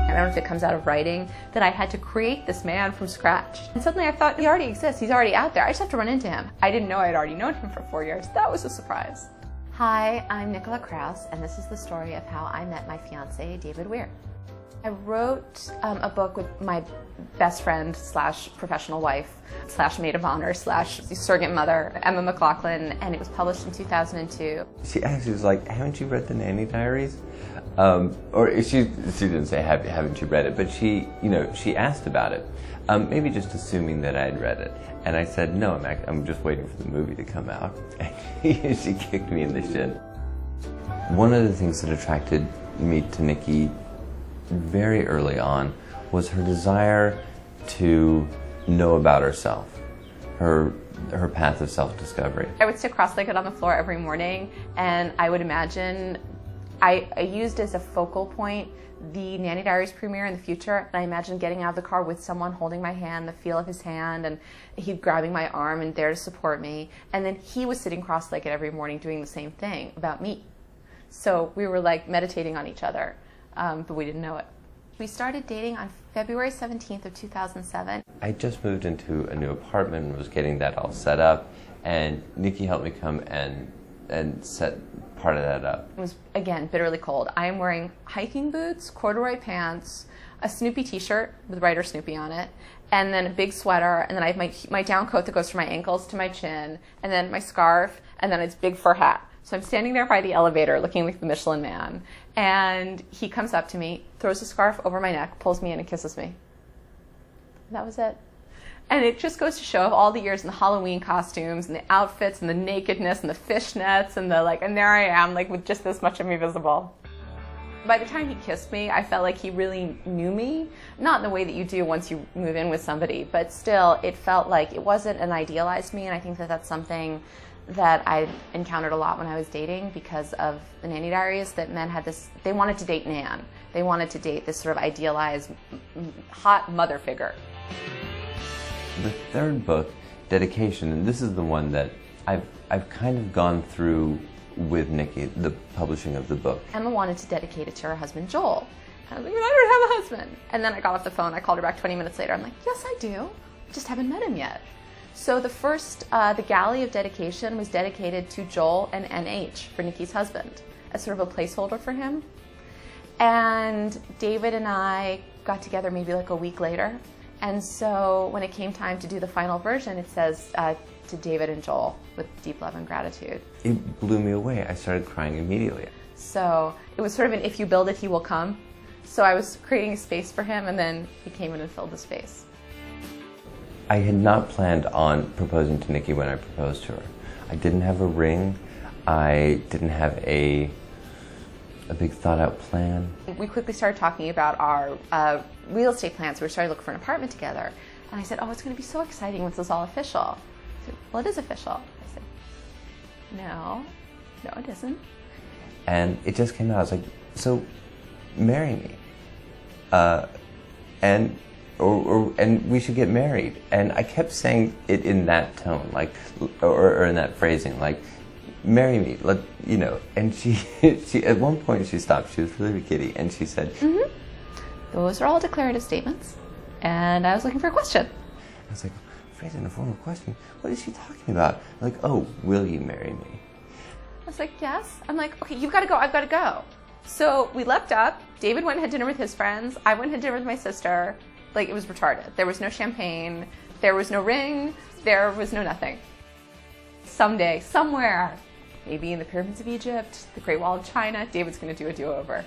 I don't know if it comes out of writing, that I had to create this man from scratch. And suddenly I thought, he already exists, he's already out there, I just have to run into him. I didn't know I'd already known him for 4 years. That was a surprise. Hi, I'm Nicola Kraus, and this is the story of how I met my fiance, David Wheir. I wrote a book with my best friend slash professional wife slash maid of honor slash surrogate mother, Emma McLaughlin, and it was published in 2002. She actually was like, haven't you read the Nanny Diaries? Or she didn't say, haven't you read it? But she asked about it, maybe just assuming that I'd read it. And I said, no, I'm just waiting for the movie to come out. And she kicked me in the shin. One of the things that attracted me to Nikki very early on was her desire to know about herself, her path of self-discovery. I would sit cross-legged on the floor every morning, and I would imagine, I used as a focal point the Nanny Diaries premiere in the future, and I imagined getting out of the car with someone holding my hand, the feel of his hand, and he grabbing my arm and there to support me, and then he was sitting cross-legged every morning doing the same thing about me. So we were like meditating on each other. But we didn't know it. We started dating on February 17th of 2007. I just moved into a new apartment and was getting that all set up, and Nikki helped me come and set part of that up. It was, again, bitterly cold. I am wearing hiking boots, corduroy pants, a Snoopy t-shirt with writer Snoopy on it, and then a big sweater, and then I have my down coat that goes from my ankles to my chin, and then my scarf, and then it's big fur hat. So I'm standing there by the elevator looking like the Michelin Man, and he comes up to me, throws a scarf over my neck, pulls me in and kisses me. That was it. And it just goes to show of all the years in the Halloween costumes and the outfits and the nakedness and the fishnets and and there I am with just this much of me visible. By the time he kissed me, I felt like he really knew me, not in the way that you do once you move in with somebody, but still it felt like it wasn't an idealized me, and I think that that's something that I encountered a lot when I was dating because of the Nanny Diaries, that men had this, they wanted to date Nan. They wanted to date this sort of idealized, hot mother figure. The third book, Dedication, and this is the one that I've kind of gone through with Nikki, the publishing of the book. Emma wanted to dedicate it to her husband, Joel. And I was like, I don't have a husband. And then I got off the phone, I called her back 20 minutes later. I'm like, yes, I do. I just haven't met him yet. So the first, the galley of dedication was dedicated to Joel and NH, for Nikki's husband, as sort of a placeholder for him. And David and I got together maybe like a week later. And so when it came time to do the final version, it says to David and Joel, with deep love and gratitude. It blew me away. I started crying immediately. So it was sort of an if you build it, he will come. So I was creating a space for him, and then he came in and filled the space. I had not planned on proposing to Nikki when I proposed to her. I didn't have a ring. I didn't have a big thought-out plan. We quickly started talking about our real estate plans. We started looking for an apartment together. And I said, oh, it's going to be so exciting once it's all official. He said, well, it is official. I said, no, it isn't. And it just came out. I was like, so marry me. And we should get married. And I kept saying it in that tone, or in that phrasing, like, marry me, And she at one point she stopped. She was really giddy, and she said, mm-hmm. Those are all declarative statements, and I was looking for a question. I was like, phrase in a form of question. What is she talking about? Like, oh, will you marry me? I was like, yes. I'm like, okay, you've got to go. I've got to go. So we leapt up. David went and had dinner with his friends. I went and had dinner with my sister. It was retarded. There was no champagne. There was no ring. There was no nothing. Someday, somewhere, maybe in the pyramids of Egypt, the Great Wall of China, David's going to do a do-over.